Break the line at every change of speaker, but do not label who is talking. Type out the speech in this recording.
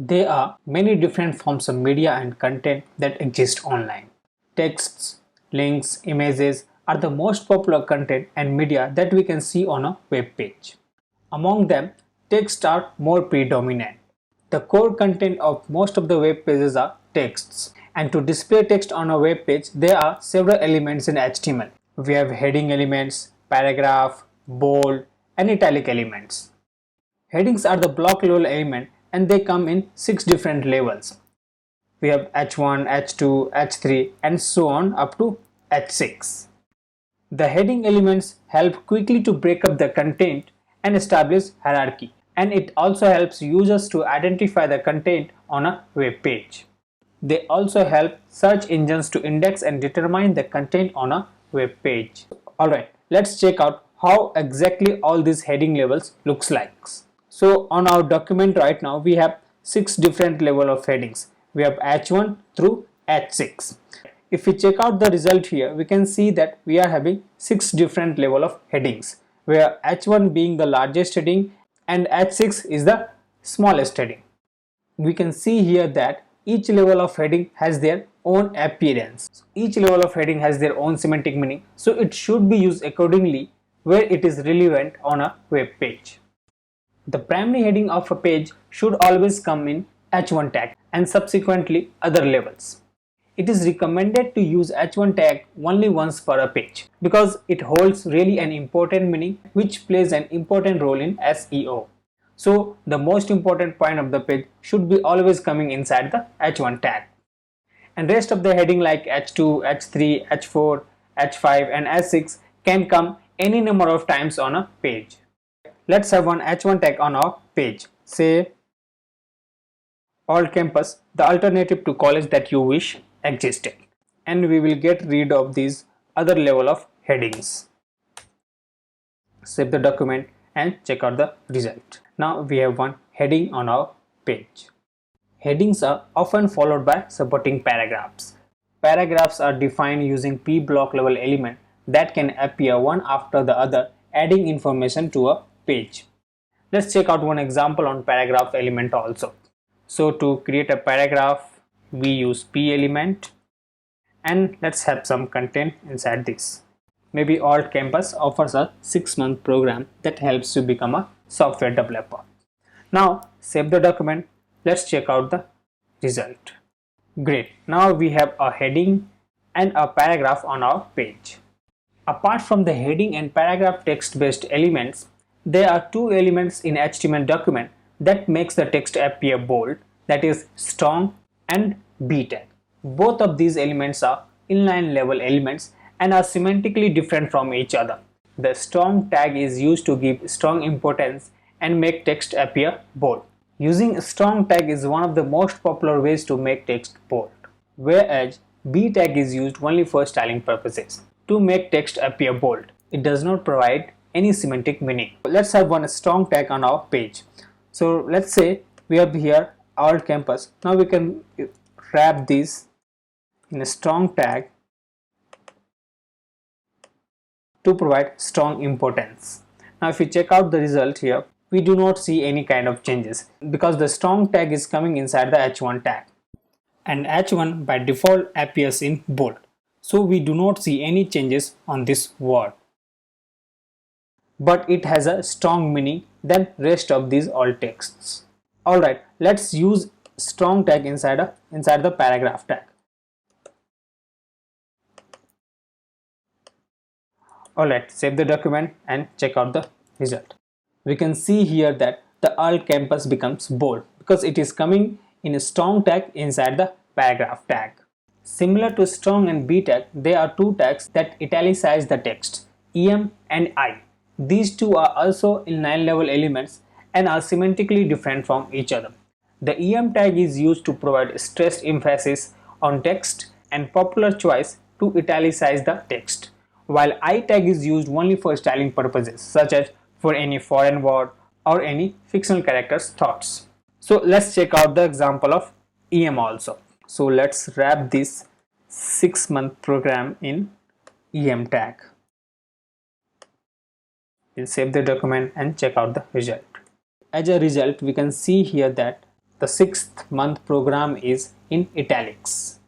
There are many different forms of media and content that exist online. Texts, links, images are the most popular content and media that we can see on a web page. Among them, texts are more predominant. The core content of most of the web pages are texts. And to display text on a web page, there are several elements in HTML. We have heading elements, paragraph, bold, and italic elements. Headings are the block level element and they come in 6 different levels. We have H1, H2, H3 and so on up to H6. The heading elements help quickly to break up the content and establish hierarchy, and it also helps users to identify the content on a web page. They also help search engines to index and determine the content on a web page. Alright, let's check out how exactly all these heading levels looks like. So on our document right now we have 6 different level of headings. We have H1 through H6. If we check out the result here, we can see that we are having 6 different level of headings, where H1 being the largest heading and H6 is the smallest heading. We can see here that each level of heading has their own appearance. Each level of heading has their own semantic meaning, so it should be used accordingly where it is relevant on a web page. The primary heading of a page should always come in H1 tag and subsequently other levels. It is recommended to use H1 tag only once per a page because it holds really an important meaning which plays an important role in SEO. So the most important point of the page should be always coming inside the H1 tag. And rest of the heading like H2, H3, H4, H5 and H6 can come any number of times on a page. Let's have one H1 tag on our page. Say all campus, the alternative to college that you wish existed. And we will get rid of these other level of headings. Save the document and check out the result. Now we have one heading on our page. Headings are often followed by supporting paragraphs. Paragraphs are defined using p-block level element that can appear one after the other, adding information to a page. Let's check out one example on paragraph element also. So to create a paragraph, we use p element and let's have some content inside this. Maybe Alt Campus offers a 6-month program that helps you become a software developer. Now save the document. Let's check out the result. Great. Now we have a heading and a paragraph on our page. Apart from the heading and paragraph text-based elements, there are 2 elements in HTML document that makes the text appear bold, that is strong and B tag. Both of these elements are inline level elements and are semantically different from each other. The strong tag is used to give strong importance and make text appear bold. Using a strong tag is one of the most popular ways to make text bold, whereas B tag is used only for styling purposes. To make text appear bold, it does not provide any semantic meaning. Let's have one strong tag on our page. So let's say we have here Alt Campus. Now we can wrap this in a strong tag to provide strong importance. Now if you check out the result here, we do not see any kind of changes because the strong tag is coming inside the H1 tag and H1 by default appears in bold, so we do not see any changes on this word, but it has a strong meaning than rest of these alt texts. Alright, let's use strong tag inside the paragraph tag. Alright, save the document and check out the result. We can see here that the Alt Campus becomes bold because it is coming in a strong tag inside the paragraph tag. Similar to strong and B tag, there are 2 tags that italicize the text, EM and I. These 2 are also inline level elements and are semantically different from each other. The EM tag is used to provide stressed emphasis on text and popular choice to italicize the text, while I tag is used only for styling purposes such as for any foreign word or any fictional character's thoughts. So let's check out the example of EM also. So let's wrap this 6-month program in EM tag. We'll save the document and check out the result. As a result, we can see here that The 6th month program is in italics.